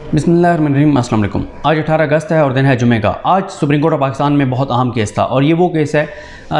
बिस्मिल्लाहिर्रहमानिर्रहीम। अस्सलाम वालेकुम। आज 18 अगस्त है और दिन है जुमे का। आज सुप्रीम कोर्ट ऑफ पाकिस्तान में बहुत अहम केस था और ये वो केस है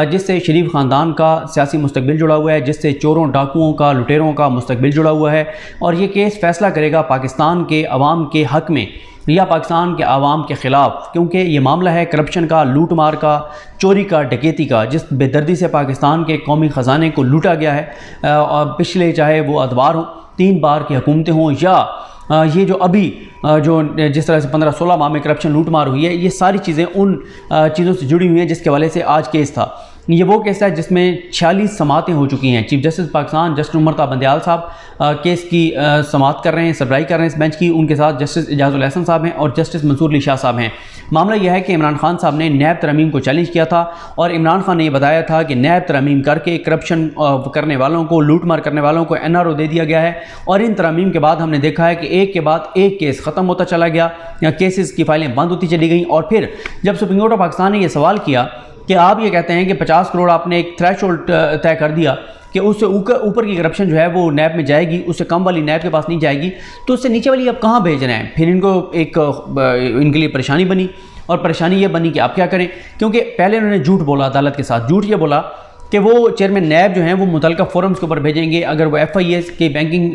जिससे शरीफ ख़ानदान का सियासी मुस्तकबिल जुड़ा हुआ है, जिससे चोरों डाकुओं का लुटेरों का मुस्तकबिल जुड़ा हुआ है। और ये केस फ़ैसला करेगा पाकिस्तान के अवाम के हक़ में या पाकिस्तान के अवाम के ख़िलाफ़, क्योंकि ये मामला है करप्शन का, लूट मार का, चोरी का, डकैती का, जिस बेदर्दी से पाकिस्तान के कौमी ख़जाने को लूटा गया है। और पिछले चाहे वो अदवार हों, 3 बार की हुकूमतें हों, या ये जो अभी जो जिस तरह से 15-16 माह में करप्शन लूट मार हुई है, ये सारी चीज़ें उन चीज़ों से जुड़ी हुई हैं जिसके हवाले से आज केस था। ये वो केस है जिसमें 46 समातें हो चुकी हैं। Chief justice Pakistan justice Umar Ata Bandial साहब केस की समात कर रहे हैं, सरबराही कर रहे हैं इस बेंच की। उनके साथ जस्टिस एजाजुल एहसन साहब हैं और जस्टिस मंसूर अली शाह साहब हैं। मामला यह है कि इमरान खान साहब ने नैब तरमीम को चैलेंज किया था और इमरान खान ने यह बताया था कि नैब तरमीम करके करप्शन करने वालों को, लूट मार करने वालों को NRO दे दिया गया है। और इन तरमीम के बाद हमने देखा है कि एक के बाद एक केस ख़त्म होता चला गया या केसेस की फाइलें बंद होती चली गई। और फिर जब सुप्रीम कोर्ट ऑफ पाकिस्तान ने यह सवाल किया कि आप ये कहते हैं कि 50 करोड़ आपने एक थ्रेशोल्ड तय कर दिया कि उससे ऊपर की करप्शन जो है वो नैब में जाएगी, उससे कम वाली नैब के पास नहीं जाएगी, तो उससे नीचे वाली अब कहाँ भेज रहे हैं। फिर इनको इनके लिए परेशानी बनी और परेशानी ये बनी कि आप क्या करें, क्योंकि पहले उन्होंने झूठ बोला अदालत के साथ। झूठ ये बोला कि वो चेयरमैन नैब जो हैं वो मुतल्लिका फोरम्स के ऊपर भेजेंगे, अगर वो FIS के बैंकिंग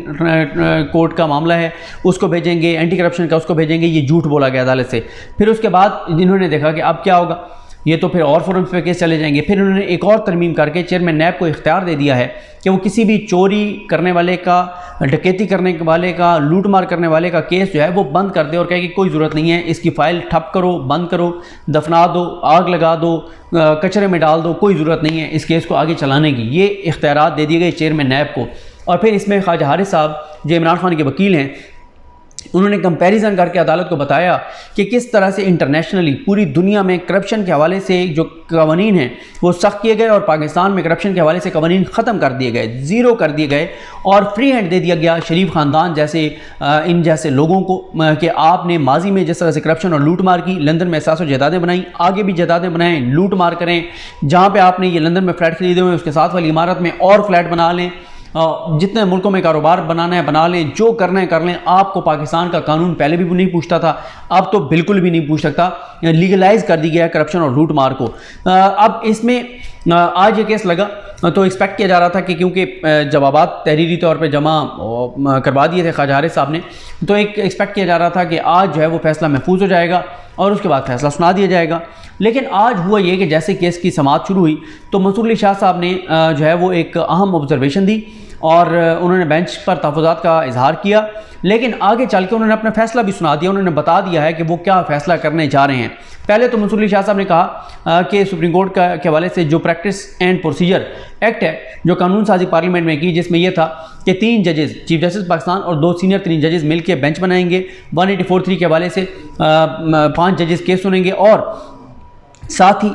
कोड का मामला है उसको भेजेंगे, एंटी करप्शन का उसको भेजेंगे। ये झूठ बोला गया अदालत से। फिर उसके बाद इन्होंने देखा कि अब क्या होगा, ये तो फिर और फोरम्स पे केस चले जाएंगे। फिर उन्होंने एक और तरमीम करके चेयरमैन नैब को इख्तियार दे दिया है कि वो किसी भी चोरी करने वाले का, डकैती करने वाले का, लूट मार करने वाले का केस जो है वो बंद कर दे और कहे कि कोई ज़रूरत नहीं है, इसकी फ़ाइल ठप करो, बंद करो, दफना दो, आग लगा दो, कचरे में डाल दो, कोई ज़रूरत नहीं है इस केस को आगे चलाने की। ये इख्तियारात दे दिए गए चेयरमैन नैब को। और फिर इसमें ख्वाजा हारिस साहब जो इमरान खान के वकील हैं, उन्होंने कंपैरिजन करके अदालत को बताया कि किस तरह से इंटरनेशनली पूरी दुनिया में करप्शन के हवाले से जो कवानीन हैं वो सख्त किए गए और पाकिस्तान में करप्शन के हवाले से कवानीन ख़त्म कर दिए गए, ज़ीरो कर दिए गए और फ्री हैंड दे दिया गया शरीफ ख़ानदान जैसे इन जैसे लोगों को कि आपने माजी में जिस तरह से करप्शन और लूट मार की, लंदन में एहसास जायदादें बनाई, आगे भी जायदादें बनाएं, लूट मार करें। जहाँ पर आपने ये लंदन में फ्लैट खरीदे हुए उसके साथ वाली इमारत में और फ्लैट बना लें, जितने मुल्कों में कारोबार बनाना है बना लें, जो करना है कर लें। आपको पाकिस्तान का कानून पहले भी नहीं पूछता था, अब तो बिल्कुल भी नहीं पूछ सकता। लीगलाइज कर दी गया है करप्शन और लूट मार को। अब इसमें आज ये केस लगा तो एक्सपेक्ट किया जा रहा था कि क्योंकि जवाबात तहरीरी तौर पे जमा करवा दिए थे ख्वाजा हारिस साहब ने, तो एक एक्सपेक्ट किया जा रहा था कि आज जो है वो फैसला महफूज हो जाएगा और उसके बाद फैसला सुना दिया जाएगा। लेकिन आज हुआ ये कि जैसे केस की समाअत शुरू हुई तो मंसूर अली शाह साहब ने जो है वो एक अहम ऑब्जर्वेशन दी और उन्होंने बेंच पर तहफ़्फ़ुज़ात का इजहार किया। लेकिन आगे चल के उन्होंने अपना फैसला भी सुना दिया, उन्होंने बता दिया है कि वो क्या फ़ैसला करने जा रहे हैं। पहले तो मंसूर अली शाह साहब ने कहा कि सुप्रीम कोर्ट के हवाले से जो प्रैक्टिस एंड प्रोसीजर एक्ट है जो कानून साजी पार्लियामेंट में की, जिसमें यह था कि 3 जजेस, चीफ जस्टिस पाकिस्तान और 2 सीनियर 3 जजेस मिलकर बेंच बनाएंगे। 184(3) के हवाले से 5 जजेस केस सुनेंगे और साथ ही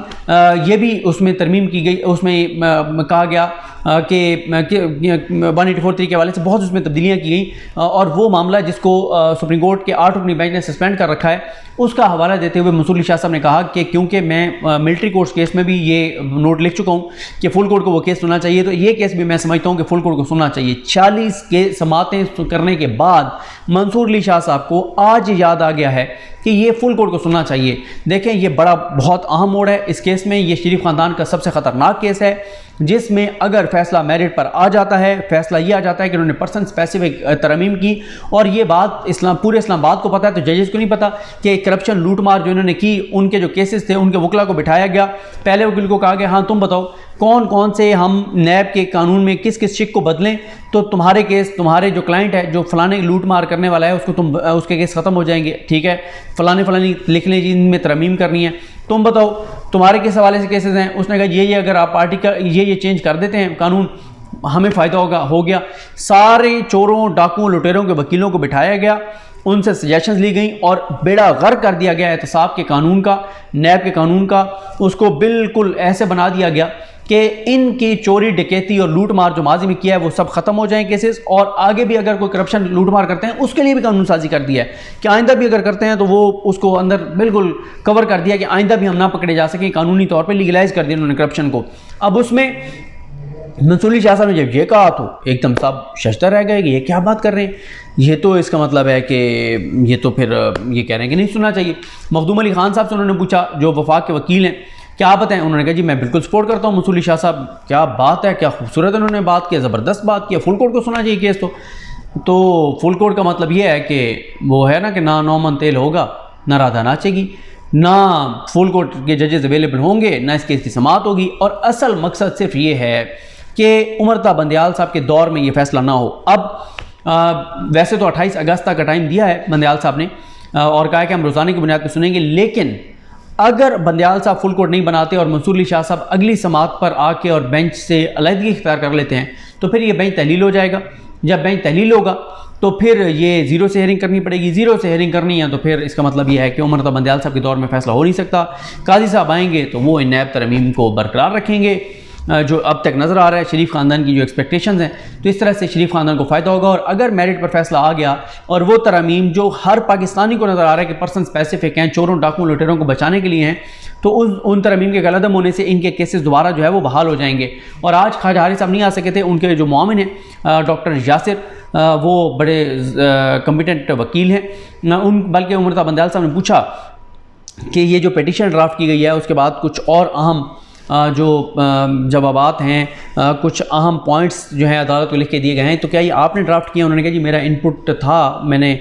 ये भी उसमें तरमीम की गई, उसमें कहा गया कि 184(3) के हवाले से बहुत उसमें तब्दीलियाँ की गई और वो मामला जिसको सुप्रीम कोर्ट के 8 रुकनी बेंच ने सस्पेंड कर रखा है उसका हवाला देते हुए मंसूर अली शाह साहब ने कहा कि क्योंकि मैं मिलिट्री कोर्ट्स केस में भी ये नोट लिख चुका हूँ कि फुल कोर्ट को वो केस सुनना चाहिए, तो ये केस भी मैं समझता हूँ कि फुल कोर्ट को सुनना चाहिए। 40 के समातें करने के बाद मंसूर अली शाह साहब को आज याद आ गया है कि ये फुल कोर्ट को सुनना चाहिए। देखें, ये बहुत अहम मोड़ है इस केस में। ये शरीफ ख़ानदान का सबसे ख़तरनाक केस है जिसमें अगर फैसला मेरिट पर आ जाता है, फैसला ये आ जाता है कि उन्होंने पर्सन स्पेसिफिक तरमीम की और ये बात पूरे इस्लामाबाद को पता है, तो जजेस को नहीं पता कि करप्शन लूट मार जो इन्होंने की, उनके जो केसेस थे उनके वकला को बिठाया गया। पहले वकील को कहा गया हाँ तुम बताओ कौन कौन से हम नैब के कानून में किस किस शिक को बदलें तो तुम्हारे केस, तुम्हारे जो क्लाइंट है जो फलाने लूट मार करने वाला है उसके केस ख़त्म हो जाएंगे। ठीक है, फलानी लिख लें जिनमें तरमीम करनी है, तुम बताओ तुम्हारे किस हवाले से केसेस हैं। उसने कहा ये अगर आप पार्टी का ये चेंज कर देते हैं कानून हमें फ़ायदा होगा। हो गया, सारे चोरों डाकुओं लुटेरों के वकीलों को बिठाया गया, उनसे सजेशंस ली गई और बेड़ा गर्क कर दिया गया एहतसाब के कानून का, नैब के कानून का। उसको बिल्कुल ऐसे बना दिया गया कि इनकी चोरी डकैती और लूट मार जो माजी में किया है वो सब खत्म हो जाएं केसेस, और आगे भी अगर कोई करप्शन लूट मार करते हैं उसके लिए भी कानून साजी कर दिया है कि आइंदा भी अगर करते हैं तो वो उसको अंदर बिल्कुल कवर कर दिया कि आइंदा भी हम ना पकड़े जा सकें। कानूनी तौर पर लीगलाइज कर दिया उन्होंने करप्शन को। अब उसमें मंसूर अली शाह साहब ने जब ये कहा तो एकदम सब शशतर रह गए कि ये क्या बात कर रहे हैं, ये तो इसका मतलब है कि ये तो फिर ये कह रहे हैं कि नहीं सुनना चाहिए। मखदूम अली खान साहब से उन्होंने पूछा, जो वफाक के वकील हैं, क्या आप बताएं। उन्होंने कहा जी मैं बिल्कुल सपोर्ट करता हूँ मंसूर अली शाह साहब, क्या बात है, क्या खूबसूरत उन्होंने बात किया, ज़बरदस्त बात किया, फुल कोर्ट को सुना चाहिए केस। तो फुल कोर्ट का मतलब ये है कि वो है ना कि ना 9 मन तेल होगा ना राधा नाचेगी, ना फुल कोर्ट के जजेस अवेलेबल होंगे, ना इस केस की समाअत होगी। और असल मकसद सिर्फ ये है कि उमरता बंदयाल साहब के दौर में ये फैसला ना हो। अब वैसे तो 28 अगस्त तक का टाइम दिया है बंदयाल साहब ने और कहा कि हम रोज़ाना की बुनियाद पर सुनेंगे, लेकिन अगर बंदयाल साहब फुल कोर्ट नहीं बनाते और मंसूर अली शाह साहब अगली समाअत पर आके और बेंच से अलहदगी इख्तियार कर लेते हैं तो फिर ये बेंच तहलील हो जाएगा। जब बेंच तहलील होगा तो फिर ये ज़ीरो से हेयरिंग करनी पड़ेगी। ज़ीरो से हेयरिंग करनी है तो फिर इसका मतलब ये है कि उमरता बंदयाल साहब के दौर में फैसला हो नहीं सकता। काजी साहब आएंगे तो वो इन नैब तरमीम को बरकरार रखेंगे जो अब तक नज़र आ रहा है शरीफ ख़ानदान की जो एक्सपेक्टेशंस हैं। तो इस तरह से शरीफ ख़ानदान को फ़ायदा होगा। और अगर मेरिट पर फैसला आ गया और वो तरमीम जो हर पाकिस्तानी को नज़र आ रहा है कि पर्सन स्पेसिफिक हैं, चोरों डाकुओं लुटेरों को बचाने के लिए हैं, तो उन तरमीम के गलदम होने से इनके केसेस दोबारा जो है वो बहाल हो जाएंगे। और आज ख्वाजा हारिस साहब नहीं आ सके थे, उनके जो मुआविन हैं डॉक्टर यासिर, वो बड़े कम्पिटेंट वकील हैं, बल्कि उमरता बंदयाल साहब ने पूछा कि ये जो पिटीशन ड्राफ्ट की गई है उसके बाद कुछ और अहम जो जवाबात हैं, कुछ अहम पॉइंट्स जो हैं अदालत को लिख के दिए गए हैं, तो क्या ये आपने ड्राफ्ट किया? उन्होंने कहा जी मेरा इनपुट था, मैंने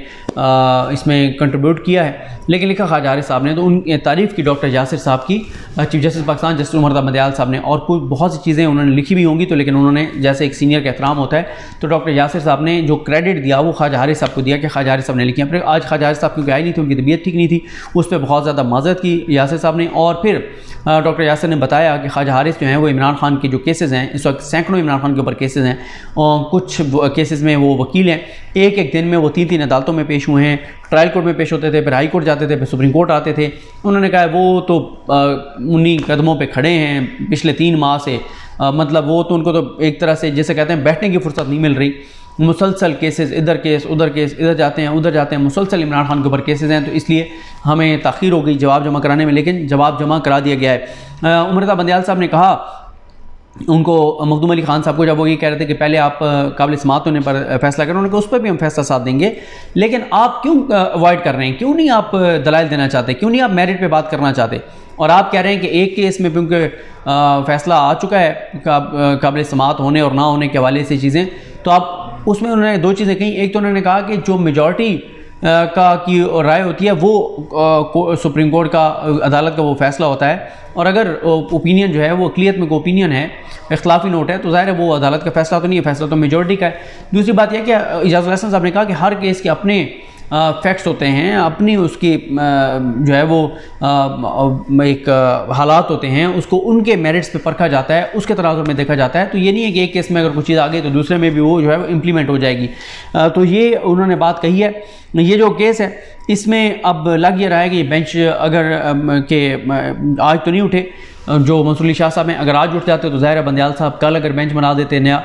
इसमें कंट्रीब्यूट किया है, लेकिन लिखा ख्वाजा हारिस साहब ने। तो उन तारीफ़ की डॉक्टर यासिर साहब की, chief justice Pakistan justice उमरता Bandial साहब ने, और कुछ बहुत सी चीज़ें उन्होंने लिखी भी होंगी, तो लेकिन उन्होंने जैसे एक सीनियर का एहतराम होता है तो डॉक्टर यासिर साहब ने जो क्रेडिट दिया वो ख्वाजा हारिस साहब को दिया कि ख्वाजा हारिस साहब ने लिखी। फिर आज ख्वाजा हारिस साहब क्योंकि आई नहीं थी, उनकी तबीयत ठीक नहीं थी, उस पर बहुत ज़्यादा माजरत की यासिर साहब ने। और फिर डॉक्टर यासिर ने बताया कि ख्वाजा हारिस जो हैं वो इमरान खान के जो केसेस हैं, इस वक्त सैकड़ों इमरान खान के ऊपर केसेस हैं, और कुछ केसेस में वो वकील हैं, एक दिन में वो 3 अदालतों में पेश हुए हैं, ट्रायल कोर्ट में पेश होते थे, फिर हाई कोर्ट जाते थे, फिर सुप्रीम कोर्ट आते थे। उन्होंने कहा वो तो उन्हीं कदमों पे खड़े हैं पिछले 3 माह से, मतलब वो तो उनको तो एक तरह से जैसे कहते हैं बैठने की फुर्सत नहीं मिल रही, मुसलसल केसेस, इधर केस उधर केस, इधर जाते हैं उधर जाते हैं, मुसलसल इमरान खान के ऊपर केसेस हैं, तो इसलिए हमें ताख़ीर हो गई जवाब जमा कराने में, लेकिन जवाब जमा करा दिया गया है। उमरता बंदयाल साहब ने कहा उनको, मखदूम अली खान साहब को, जब वो ये कह रहे थे कि पहले आप काबिल समाअत होने पर फैसला करें, उन्होंने कहा उस पर भी हम फैसला साथ देंगे, लेकिन आप क्यों अवॉइड कर रहे हैं, क्यों नहीं आप दलाइल देना चाहते, क्यों नहीं आप मेरिट पे बात करना चाहते? और आप कह रहे हैं कि एक केस में क्योंकि फैसला आ चुका है काबिल समाअत होने और ना होने के हवाले से चीज़ें, तो आप उसमें उन्होंने 2 चीज़ें कही। एक तो उन्होंने कहा कि जो मेजॉरिटी का की राय होती है वो सुप्रीम कोर्ट का, अदालत का वो फैसला होता है, और अगर ओपिनियन जो है वो अक़लियत में ओपिनियन है, इख्तिलाफी नोट है, तो ज़ाहिर है वो अदालत का फैसला तो नहीं है, फैसला तो मेजॉरिटी का है। दूसरी बात यह कि इजाज़ुल हसन साहब ने कहा कि हर केस के अपने फैक्ट्स होते हैं, अपनी उसकी जो है वो एक हालात होते हैं, उसको उनके मेरिट्स पे परखा जाता है, उसके तराजू में देखा जाता है। तो ये नहीं है कि एक केस में अगर कुछ चीज़ आ गई तो दूसरे में भी वो जो है इम्प्लीमेंट हो जाएगी। तो ये उन्होंने बात कही है। ये जो केस है इसमें अब लग ये रहा है कि बेंच अगर के आज तो नहीं उठे जो मंसूर अली शाह साहब हैं, अगर आज उठ जाते तो ज़ाहिर बंदयाल साहब कल अगर बेंच बना देते नया,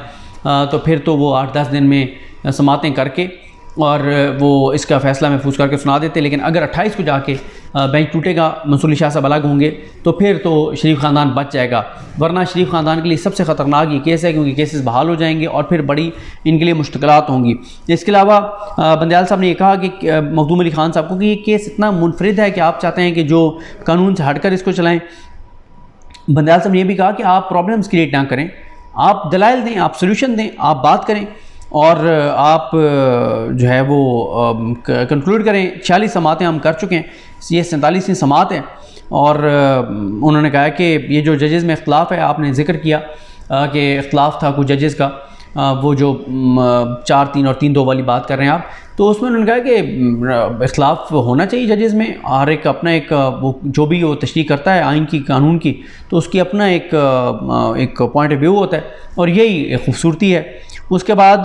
तो फिर तो वो 8-10 दिन में समातें करके और वो इसका फ़ैसला महफूज करके सुना देते। लेकिन अगर 28 को जाके बेंच टूटेगा, मंसूर अली शाह साहब अलग होंगे, तो फिर तो शरीफ ख़ानदान बच जाएगा। वरना शरीफ ख़ानदान के लिए सबसे ख़तरनाक ये केस है, क्योंकि केसेस बहाल हो जाएंगे और फिर बड़ी इनके लिए मुश्किलात होंगी। इसके अलावा बंदयाल साहब ने ये कहा कि मखदूम अली खान साहब को कि ये केस इतना मुनफरिद है कि आप चाहते हैं कि जो कानून से हटकर इसको चलाएँ। बंदयाल साहब ने यह भी कहा कि आप प्रॉब्लम्स क्रिएट ना करें, आप दलाइल दें, आप सोल्यूशन दें, आप बात करें और आप जो है वो कंक्लूड करें। 46 समातें हम कर चुके हैं, ये 47वीं समात है। और उन्होंने कहा कि ये जो जजेज़ में इख्तलाफ है, आपने ज़िक्र किया कि इख्तलाफ था कुछ जजेज़ का, वो जो 4-3 और 3-2 वाली बात कर रहे हैं आप, तो उसमें उन्होंने कहा कि इख्तलाफ होना चाहिए जजेज़ में, हर एक अपना एक वो जो भी वो तशरीह करता है आइन की, कानून की, तो उसकी अपना एक पॉइंट ऑफ व्यू होता है, और यही खूबसूरती है। उसके बाद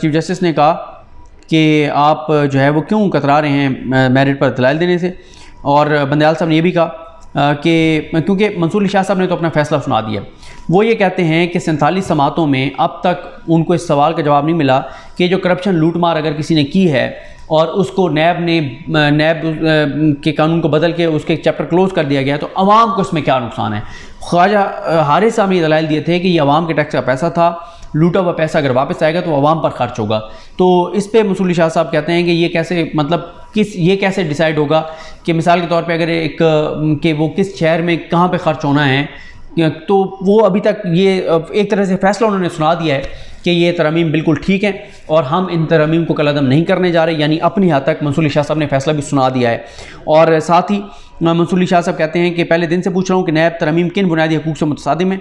चीफ जस्टिस ने कहा कि आप जो है वो क्यों कतरा रहे हैं मेरिट पर दलाइल देने से। और बंदयाल साहब ने यह भी कहा कि क्योंकि मंसूर अली शाह साहब ने तो अपना फ़ैसला सुना दिया, वो ये कहते हैं कि 47 समातों में अब तक उनको इस सवाल का जवाब नहीं मिला कि जो करप्शन लूट मार अगर किसी ने की है और उसको नैब के कानून को बदल के उसके चैप्टर क्लोज कर दिया गया, तो अवाम को इसमें क्या नुकसान है। ख्वाजा हारिस साहब ने ये दलाइल दिए थे कि ये अवाम के टैक्स का पैसा था, लूटा हुआ पैसा अगर वापस आएगा तो अवाम पर खर्च होगा। तो इस पे मसूली शाह साहब कहते हैं कि ये कैसे, मतलब ये कैसे डिसाइड होगा कि मिसाल के तौर पे अगर कि वो किस शहर में कहाँ पे खर्च होना है, तो वो अभी तक ये एक तरह से फैसला उन्होंने सुना दिया है कि ये तरमीम बिल्कुल ठीक है और हम इन तरमीम को कलअदम नहीं करने जा रहे, यानी अपनी हद तक मंसूरी शाह साहब ने फैसला भी सुना दिया है। और साथ ही मंसूरी शाह साहब कहते हैं कि पहले दिन से पूछ रहा हूँ कि नैब तरमीम किन बुनियादी हकूक़ से मुतसादिम है।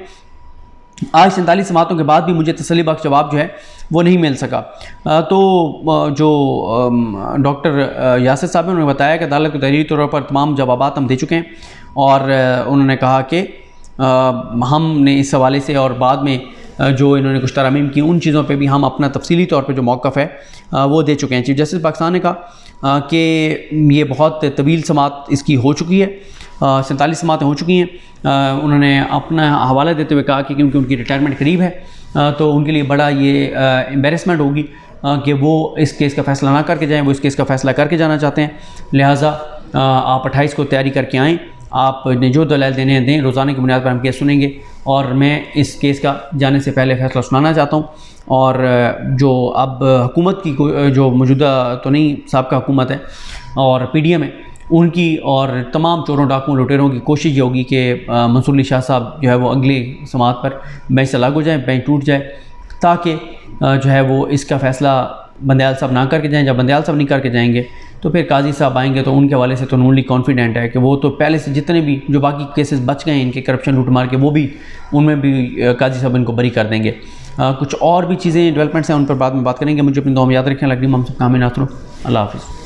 आज 47 समातों के बाद भी मुझे तसल्ली बख्श जवाब जो है वो नहीं मिल सका। तो जो डॉक्टर यासिर साहब ने उन्होंने बताया कि अदालत को तहरीरी तौर पर तमाम जवाबात हम दे चुके हैं और उन्होंने कहा कि हमने इस हवाले से और बाद में जो इन्होंने कुछ तरमीम की उन चीज़ों पे भी हम अपना तफसीली तौर पे जो मौक़िफ़ है वो दे चुके हैं। चीफ जस्टिस पाकिस्तान ने कहा कि ये बहुत तवील समात इसकी हो चुकी है, 47 समातें हो चुकी हैं। उन्होंने अपना हवाला देते हुए कहा कि क्योंकि उनकी रिटायरमेंट करीब है तो उनके लिए बड़ा ये एम्बेरसमेंट होगी कि वो इस केस का फ़ैसला ना करके जाएँ, वो इस केस का फ़ैसला करके जाना चाहते हैं। लिहाजा आप 28 को तैयारी करके आएँ, आपने जो दलाइल देने हैं दें, रोज़ाना की बुनियाद पर हम केस सुनेंगे और मैं इस केस का जाने से पहले फ़ैसला सुनाना चाहता हूँ। और जो अब हुकूमत की जो मौजूदा तो नहीं साहब का हुकूमत है और PDM है, उनकी और तमाम चोरों डाकुओं लुटेरों की कोशिश ये होगी कि मंसूर अली शाह साहब जो है वो अगली समात पर बेंच से लागू हो जाए, बेंच टूट जाए, ताकि जो है वो इसका फ़ैसला बंदयाल साहब ना करके जाएँ। जब बंदयाल साहब नहीं करके जाएंगे तो फिर काजी साहब आएंगे, तो उनके हवाले से तो नून लीग कॉन्फिडेंट है कि वो तो पहले से जितने भी जो बाकी केसेस बच गए हैं इनके करप्शन लूट मार के, वो भी उनमें भी काजी साहब इनको बरी कर देंगे। कुछ और भी चीज़ें डेवलपमेंट्स हैं उन पर बाद में बात करेंगे। मुझे अपनी दुआ में याद रखें। लगनी हम सब काम नासरो। अल्लाह हाफ़िज़।